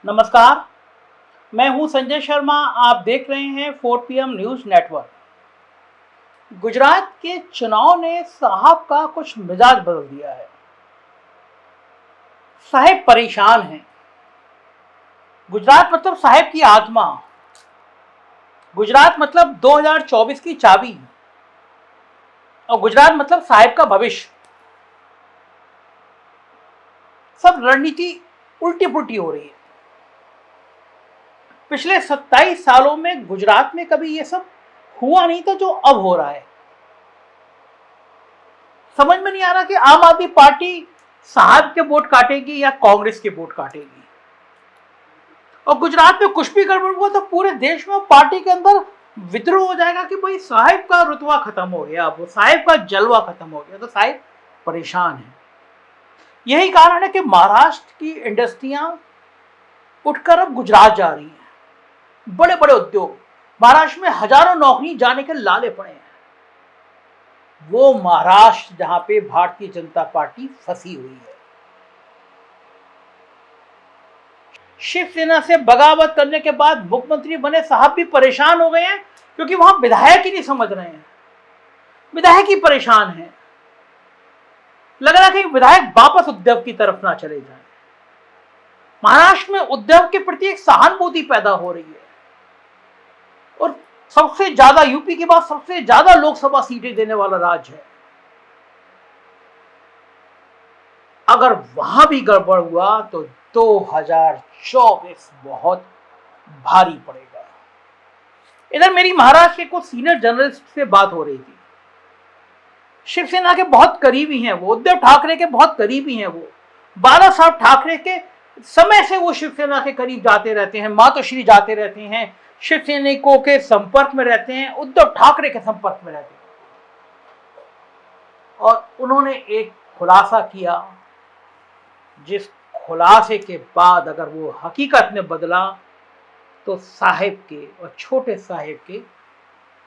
नमस्कार, मैं हूं संजय शर्मा। आप देख रहे हैं 4 PM न्यूज़ नेटवर्क। गुजरात के चुनाव ने साहब का कुछ मिजाज बदल दिया है। साहब परेशान हैं। गुजरात मतलब साहब की आत्मा। गुजरात मतलब 2024 की चाबी और गुजरात मतलब साहब का भविष्य। सब रणनीति उल्टी पुल्टी हो रही है। पिछले 27 सालों में गुजरात में कभी ये सब हुआ नहीं था जो अब हो रहा है। समझ में नहीं आ रहा कि आम आदमी पार्टी साहब के वोट काटेगी या कांग्रेस के वोट काटेगी। और गुजरात में कुछ भी गड़बड़ हुआ तो पूरे देश में पार्टी के अंदर विद्रोह हो जाएगा कि भाई साहब का रुतबा खत्म हो गया, वो साहब का जलवा खत्म हो गया। तो साहब परेशान है। यही कारण है कि महाराष्ट्र की इंडस्ट्रियां उठकर अब गुजरात जा रही हैं। बड़े बड़े उद्योग, महाराष्ट्र में हजारों नौकरी जाने के लाले पड़े हैं। वो महाराष्ट्र जहां पे भारतीय जनता पार्टी फंसी हुई है। शिवसेना से बगावत करने के बाद मुख्यमंत्री बने साहब भी परेशान हो गए हैं, क्योंकि वहां विधायक ही नहीं समझ रहे हैं। विधायक ही परेशान है। लग रहा है कि विधायक वापस उद्धव की तरफ ना चले जाएं। महाराष्ट्र में उद्धव के प्रति एक सहानुभूति पैदा हो रही है और सबसे ज्यादा, यूपी के बाद सबसे ज्यादा लोकसभा सीटें देने वाला राज्य है। अगर वहां भी गड़बड़ हुआ तो 2024 बहुत भारी पड़ेगा। इधर मेरी महाराष्ट्र के कुछ सीनियर जर्नलिस्ट से बात हो रही थी। शिवसेना के बहुत करीबी हैं वो, उद्धव ठाकरे के बहुत करीबी हैं वो। बाला साहब ठाकरे के समय से वो शिवसेना के करीब जाते रहते हैं, मातोश्री जाते रहते हैं, शिवसैनिकों के संपर्क में रहते हैं, उद्धव ठाकरे के संपर्क में रहते हैं। और उन्होंने एक खुलासा किया, जिस खुलासे के बाद अगर वो हकीकत में बदला तो साहेब के और छोटे साहेब के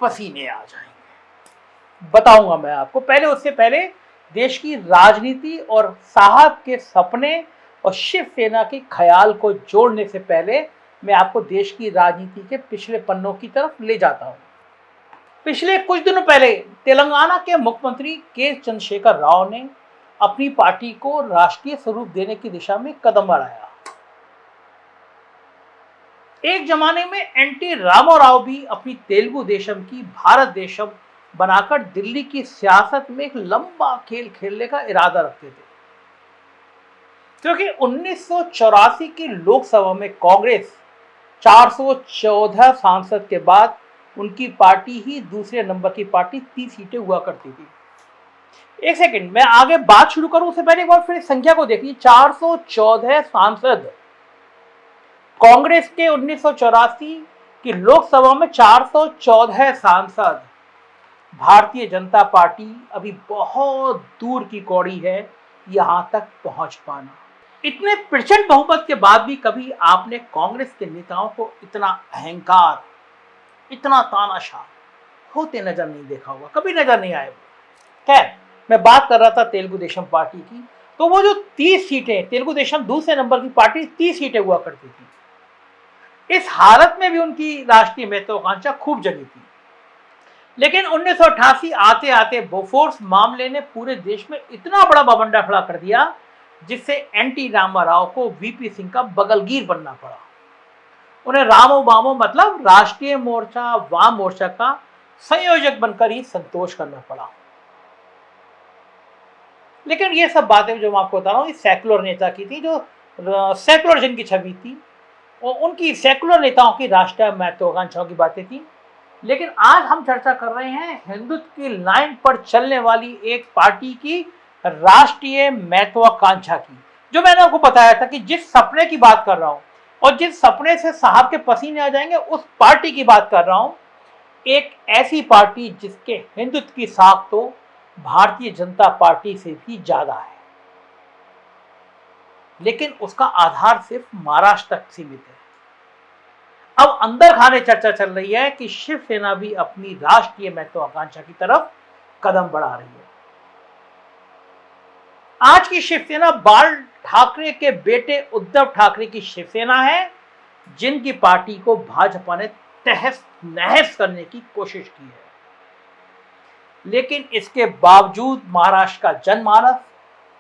पसीने आ जाएंगे। बताऊंगा मैं आपको। उससे पहले देश की राजनीति और साहब के सपने और शिवसेना के ख्याल को जोड़ने से पहले मैं आपको देश की राजनीति के पिछले पन्नों की तरफ ले जाता हूं। पिछले कुछ दिनों पहले तेलंगाना के मुख्यमंत्री के चंद्रशेखर राव ने अपनी पार्टी को राष्ट्रीय स्वरूप देने की दिशा में कदम बढ़ाया। एक जमाने में एनटी रामाराव भी अपनी तेलुगु देशम की भारत देशम बनाकर दिल्ली की सियासत में एक लंबा खेल खेलने का इरादा रखते थे, क्योंकि 1984 की लोकसभा में कांग्रेस 414 सांसद के बाद उनकी पार्टी ही दूसरे नंबर की पार्टी 30 सीटें हुआ करती थी। एक सेकंड, मैं आगे बात शुरू करूं उससे पहले एक बार फिर संख्या को देखिए। 414 सांसद। कांग्रेस के 1984 की लोकसभा में 414 सांसद। भारतीय जनता पार्टी अभी बहुत दूर की कौड़ी है यहां तक पहुंच पाना। इतने प्रचंड बहुमत के बाद भी कभी आपने कांग्रेस के नेताओं को इतना अहंकार, इतना तानाशाह होते नजर नहीं देखा होगा, कभी नजर नहीं आए। खैर, मैं बात कर रहा था तेलुगु देशम पार्टी की। तो वो जो 30 सीटें, तेलुगु देशम दूसरे नंबर की पार्टी 30 सीटें हुआ करती थी। इस हालत में भी उनकी राष्ट्रीय महत्वाकांक्षा खूब जगी थी। लेकिन 1988 आते आते बोफोर्स मामले ने पूरे देश में इतना बड़ा बवंडर खड़ा कर दिया, जिससे एनटी रामाराव को वीपी सिंह का बगलगीर बनना पड़ा। उन्हें रामो वामो मतलब राष्ट्रीय मोर्चा वाम मोर्चा का संयोजक बनकर ही संतोष करना पड़ा। लेकिन ये सब बातें जो मैं आपको बता रहा हूँ, इस सेकुलर नेता की थी, जो सेकुलर जिनकी छवि थी, और उनकी सेकुलर नेताओं की राष्ट्रीय महत्वाकांक्षाओं की बातें थी। लेकिन आज हम चर्चा कर रहे हैं हिंदुत्व की लाइन पर चलने वाली एक पार्टी की राष्ट्रीय महत्वाकांक्षा की, जो मैंने आपको बताया था कि जिस सपने की बात कर रहा हूं और जिस सपने से साहब के पसीने आ जाएंगे, उस पार्टी की बात कर रहा हूं। एक ऐसी पार्टी जिसके हिंदुत्व की साख तो भारतीय जनता पार्टी से भी ज्यादा है, लेकिन उसका आधार सिर्फ महाराष्ट्र तक सीमित है। अब अंदर खाने चर्चा चल रही है कि शिवसेना भी अपनी राष्ट्रीय महत्वाकांक्षा की तरफ कदम बढ़ा रही है। आज की शिवसेना बाल ठाकरे के बेटे उद्धव ठाकरे की शिवसेना है, जिनकी पार्टी को भाजपा ने तहस नहस करने की कोशिश की है। लेकिन इसके बावजूद महाराष्ट्र का जनमानस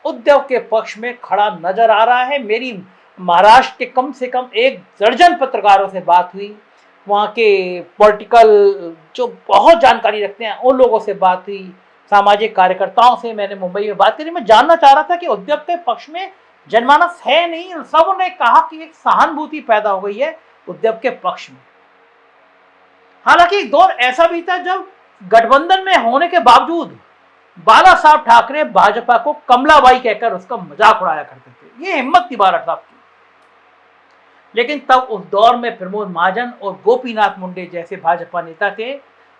उद्धव के पक्ष में खड़ा नजर आ रहा है। मेरी महाराष्ट्र के कम से कम एक दर्जन पत्रकारों से बात हुई, वहाँ के पॉलिटिकल जो बहुत जानकारी रखते हैं उन लोगों से बात हुई, सामाजिक कार्यकर्ताओं से मैंने मुंबई में बात करी। मैं जानना चाह रहा था कि उद्धव के पक्ष में जनमानस है नहीं, सबने कहा कि एक सहानुभूति पैदा हो गई है उद्धव के पक्ष में। हालांकि एक दौर ऐसा भी था जब गठबंधन में होने के बावजूद बाला साहब ठाकरे भाजपा को कमलाबाई कहकर उसका मजाक उड़ाया करते थे। ये हिम्मत थी बाला साहब की। लेकिन तब उस दौर में प्रमोद महाजन और गोपीनाथ मुंडे जैसे भाजपा नेता थे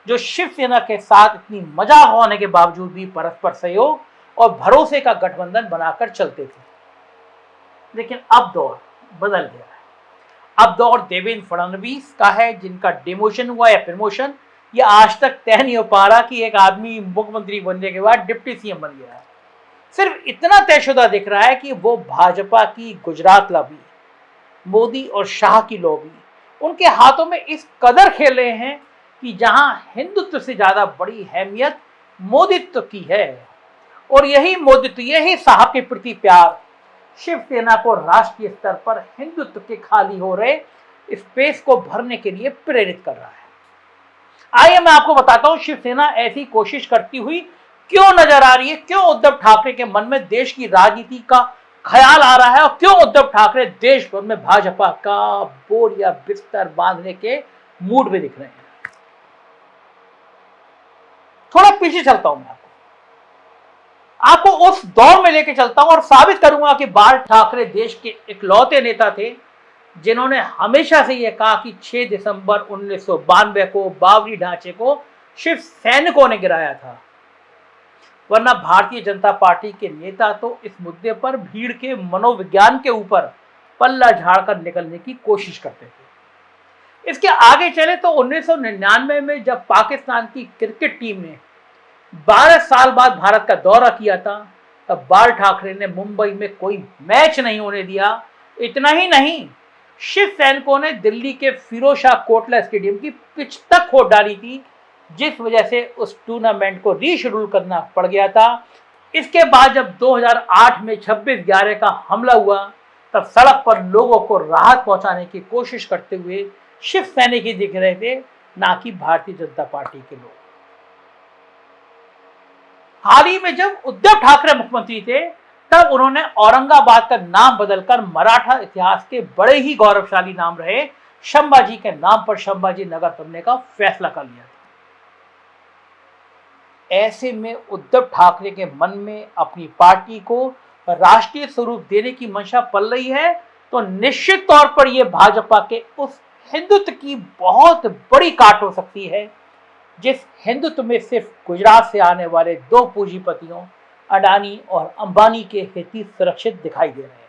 जो शिवसेना के साथ इतनी मजाक होने के बावजूद भी परस्पर सहयोग और भरोसे का गठबंधन बनाकर चलते थे। लेकिन अब दौर बदल गया है। अब दौर देवेंद्र फडणवीस का है, जिनका डिमोशन हुआ या प्रमोशन यह आज तक तय नहीं हो पा रहा कि एक आदमी मुख्यमंत्री बनने के बाद डिप्टी सीएम बन गया है। सिर्फ इतना तयशुदा दिख रहा है कि वो भाजपा की गुजरात लॉबी, मोदी और शाह की लॉबी उनके हाथों में इस कदर खेल रहे हैं कि जहां हिंदुत्व से ज्यादा बड़ी अहमियत मोदित्व की है, और यही मोदित्व, यही शाह के प्रति प्यार शिवसेना को राष्ट्रीय स्तर पर हिंदुत्व के खाली हो रहे स्पेस को भरने के लिए प्रेरित कर रहा है। आइए मैं आपको बताता हूं शिवसेना ऐसी कोशिश करती हुई क्यों नजर आ रही है, क्यों उद्धव ठाकरे के मन में देश की राजनीति का ख्याल आ रहा है और क्यों उद्धव ठाकरे देश भर में भाजपा का बोर या बिस्तर बांधने के मूड में दिख रहे हैं। थोड़ा पीछे चलता हूं मैं आपको उस दौर में लेके चलता हूं और साबित करूंगा कि बाल ठाकरे देश के इकलौते नेता थे जिन्होंने हमेशा से यह कहा कि 6 दिसंबर 1992 को बाबरी ढांचे को शिव सैनिकों ने गिराया था, वरना भारतीय जनता पार्टी के नेता तो इस मुद्दे पर भीड़ के मनोविज्ञान के ऊपर पल्ला झाड़कर निकलने की कोशिश करते थे। इसके आगे चले तो 1999 में जब पाकिस्तान की क्रिकेट टीम ने 12 साल बाद भारत का दौरा किया था, तब बाल ठाकरे ने मुंबई में कोई मैच नहीं होने दिया। इतना ही नहीं, शिव सैनिकों ने दिल्ली के फिरोज शाह कोटला स्टेडियम की पिच तक खोद डाली थी, जिस वजह से उस टूर्नामेंट को रीशेड्यूल करना पड़ गया था। इसके बाद जब 2008 में 26/11 का हमला हुआ, तब सड़क पर लोगों को राहत पहुंचाने की कोशिश करते हुए शिव सैनिक ही दिख रहे थे, ना कि भारतीय जनता पार्टी के लोग। हाल ही में जब उद्धव ठाकरे मुख्यमंत्री थे, तब उन्होंने औरंगाबाद का नाम बदलकर मराठा इतिहास के बड़े ही गौरवशाली नाम रहे संभाजी के नाम पर संभाजी नगर करने का फैसला कर लिया था। ऐसे में उद्धव ठाकरे के मन में अपनी पार्टी को राष्ट्रीय स्वरूप देने की मंशा पल रही है, तो निश्चित तौर पर यह भाजपा के उस हिंदुत्व की बहुत बड़ी काट हो सकती है जिस हिंदुत्व में सिर्फ गुजरात से आने वाले 2 पूंजीपतियों अडानी और अंबानी के हित ही सुरक्षित दिखाई दे रहे हैं।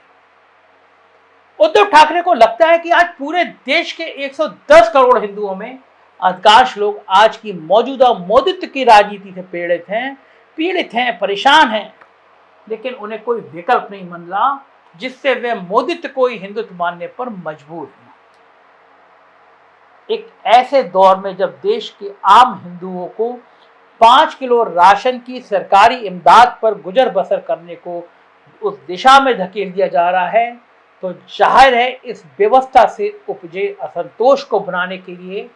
उद्धव ठाकरे को लगता है कि आज पूरे देश के 110 करोड़ हिंदुओं में अधिकांश लोग आज की मौजूदा मोदित्व की राजनीति से पीड़ित हैं, परेशान हैं, लेकिन उन्हें कोई विकल्प नहीं मिल रहा जिससे वे मोदित्व को ही हिंदुत्व मानने पर मजबूर हैं। एक ऐसे दौर में जब देश के आम हिंदुओं को 5 किलो राशन की सरकारी इमदाद पर गुजर बसर करने को उस दिशा में धकेल दिया जा रहा है, तो जाहिर है इस व्यवस्था से उपजे असंतोष को बनाने के लिए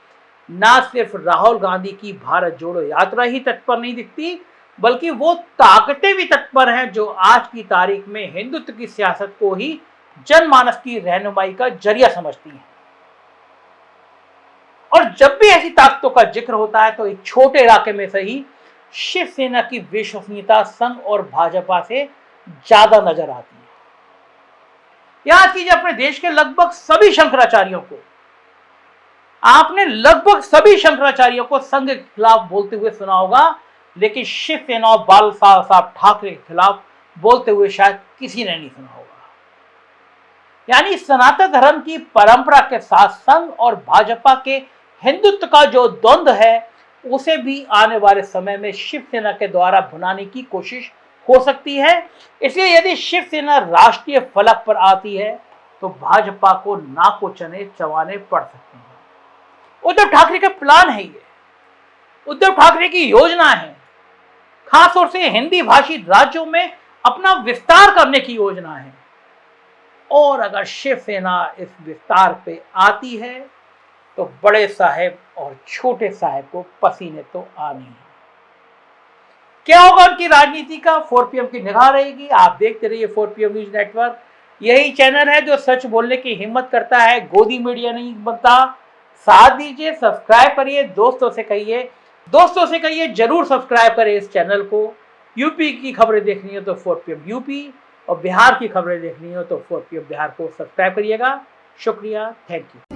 ना सिर्फ राहुल गांधी की भारत जोड़ो यात्रा ही तत्पर नहीं दिखती, बल्कि वो ताकतें भी तत्पर हैं जो आज की तारीख में हिंदुत्व की सियासत को ही जनमानस की रहनुमाई का जरिया समझती हैं। और जब भी ऐसी ताकतों का जिक्र होता है तो एक छोटे इलाके में से ही शिवसेना की विश्वसनीयता संघ और भाजपा से ज्यादा नजर आती है। याद कीजिए, अपने देश के लगभग सभी शंकराचार्यों को, आपने लगभग सभी शंकराचार्यों को संघ के खिलाफ बोलते हुए सुना होगा, लेकिन शिवसेना और बाल साहब ठाकरे के खिलाफ बोलते हुए शायद किसी ने नहीं सुना होगा। यानी सनातन धर्म की परंपरा के साथ संघ और भाजपा के हिंदुत्व का जो द्वंद्व है, उसे भी आने वाले समय में शिवसेना के द्वारा भुनाने की कोशिश हो सकती है। इसलिए यदि शिवसेना राष्ट्रीय फलक पर आती है तो भाजपा को नाको चने चबाने पड़ सकते हैं। उद्धव ठाकरे का प्लान है ये, उद्धव ठाकरे की योजना है, खासतौर से हिंदी भाषी राज्यों में अपना विस्तार करने की योजना है। और अगर शिवसेना इस विस्तार पे आती है तो बड़े साहेब और छोटे साहेब को पसीने तो आने हैं। क्या होगा उनकी राजनीति का, 4 PM की निगाह रहेगी। आप देखते रहिए 4 PM न्यूज नेटवर्क। यही चैनल है जो सच बोलने की हिम्मत करता है, गोदी मीडिया नहीं बनता। साथ दीजिए, सब्सक्राइब करिए, दोस्तों से कहिए जरूर सब्सक्राइब करें इस चैनल को। यूपी की खबरें देखनी हो तो 4 PM यूपी और बिहार की खबरें देखनी हो तो 4 PM बिहार को सब्सक्राइब करिएगा। शुक्रिया, थैंक यू।